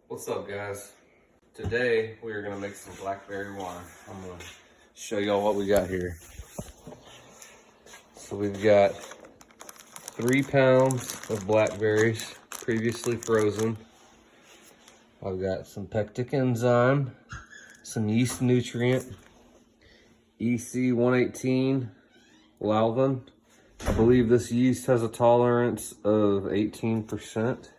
What's up, guys? Today we are gonna make some blackberry wine. I'm gonna show y'all what we got here. So we've got 3 pounds of blackberries previously frozen. I've got some pectic enzyme, some yeast nutrient, EC 118 Lalvin. I believe this yeast has a tolerance of 18%.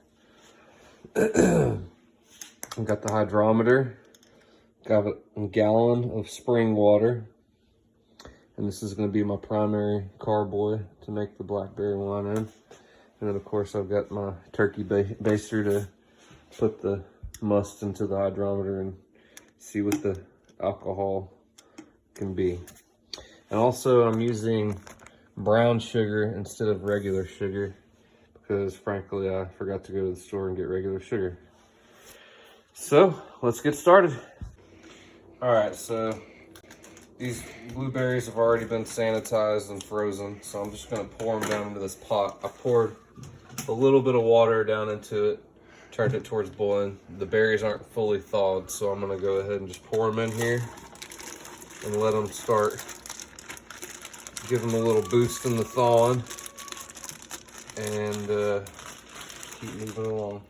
I've got the hydrometer, got a gallon of spring water, and this is going to be my primary carboy to make the blackberry wine in. And then of course I've got my turkey baster to put the must into the hydrometer and see what the alcohol can be. And also I'm using brown sugar instead of regular sugar because frankly I forgot to go to the store and get regular sugar. So let's get started. All right, so these blueberries have already been sanitized and frozen, so I'm just gonna pour them down into this pot. I poured a little bit of water down into it, turned it towards boiling. The berries aren't fully thawed, so I'm gonna go ahead and just pour them in here and let them start. Give them a little boost in the thawing and keep moving along.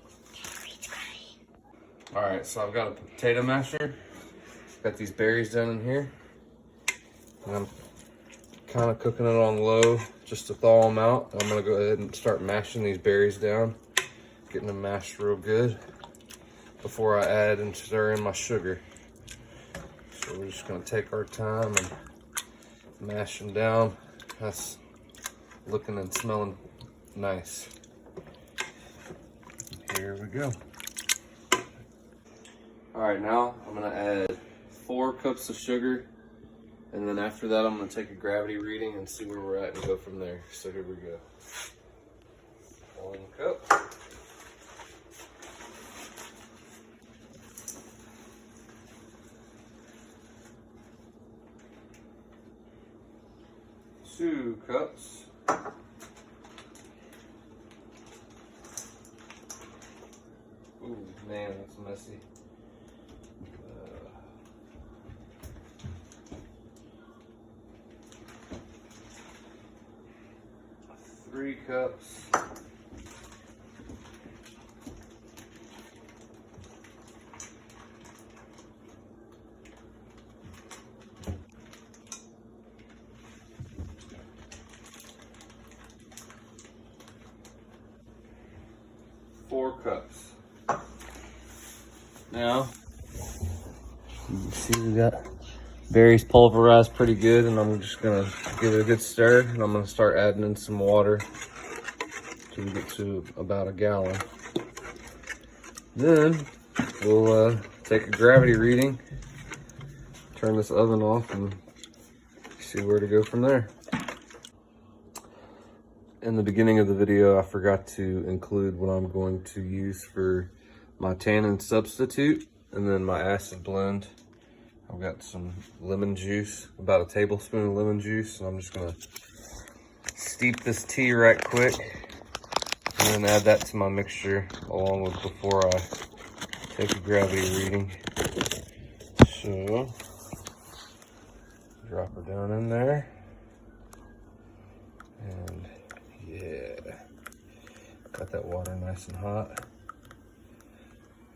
All right, so I've got a potato masher. Got these berries down in here. And I'm kind of cooking it on low just to thaw them out. I'm gonna go ahead and start mashing these berries down, getting them mashed real good before I add and stir in my sugar. So we're just gonna take our time and mash them down. That's looking and smelling nice. Here we go. All right, now I'm gonna add 4 cups of sugar, and then after that I'm gonna take a gravity reading and see where we're at and go from there. So here we go. 1 cup. 2 cups. 2 man, that's messy. 3 cups. 4 cups. Now, you can see we got berries pulverized pretty good, and I'm just gonna give it a good stir, and I'm gonna start adding in some water till we get to about a gallon. Then we'll take a gravity reading, turn this oven off, and see where to go from there. In the beginning of the video, I forgot to include what I'm going to use for my tannin substitute and then my acid blend. I've got some lemon juice, about a tablespoon of lemon juice, and I'm just gonna steep this tea right quick and then add that to my mixture along with before I take a gravity reading. So, drop her down in there, and yeah, got that water nice and hot,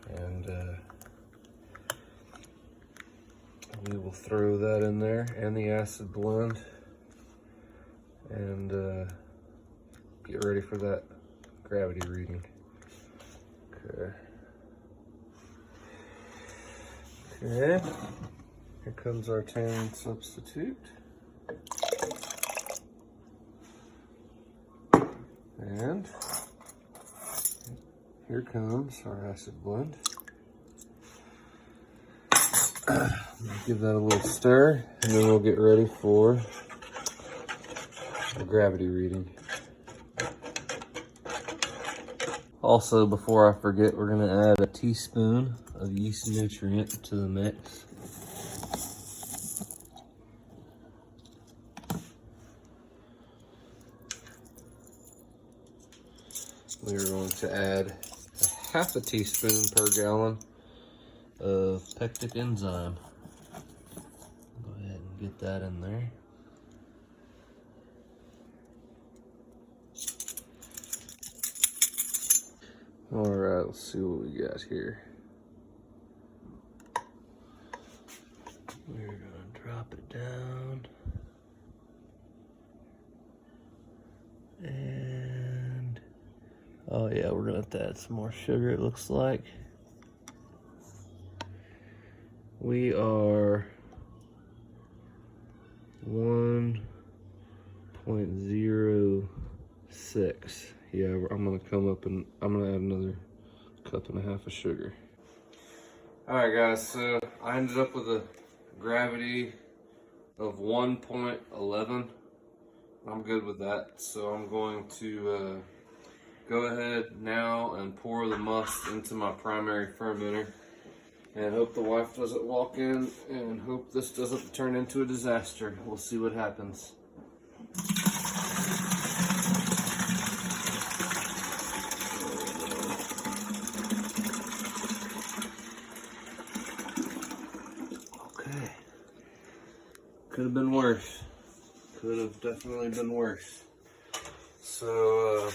and we will throw that in there and the acid blend and get ready for that gravity reading. Okay. Okay, here comes our tannin substitute. And here comes our acid blend. Give that a little stir, and then we'll get ready for the gravity reading. Also, before I forget, we're gonna add a teaspoon of yeast nutrient to the mix. We are going to add half a teaspoon per gallon of pectic enzyme. Go ahead and get that in there. All right, let's see what we got here. We're gonna drop it down. And, oh yeah, we're gonna have to add some more sugar, it looks like. We are 1.06. Yeah, I'm gonna come up and I'm gonna add another cup and a half of sugar. All right, guys, so I ended up with a gravity of 1.11. I'm good with that. So I'm going to go ahead now and pour the must into my primary fermenter and hope the wife doesn't walk in and hope this doesn't turn into a disaster. We'll see what happens. Okay. Could have been worse. Could have definitely been worse. So,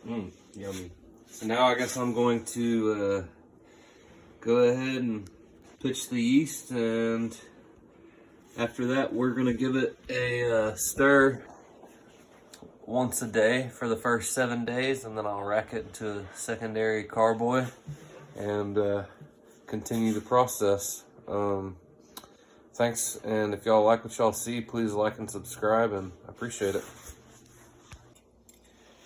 yummy. So now I guess I'm going to go ahead and pitch the yeast, and after that we're going to give it a stir once a day for the first 7 days, and then I'll rack it into a secondary carboy and continue the process. Thanks, and if y'all like what y'all see, please like and subscribe, and I appreciate it.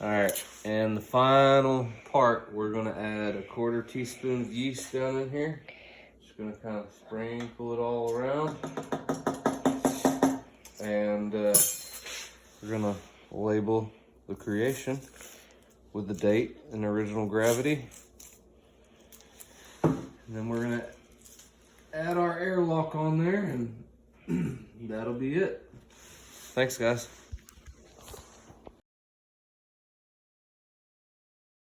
All right, and the final part, we're gonna add a 1/4 teaspoon of yeast down in here. Just gonna kind of sprinkle it all around. And we're gonna label the creation with the date and original gravity. And then we're gonna add our airlock on there, and that'll be it. Thanks, guys.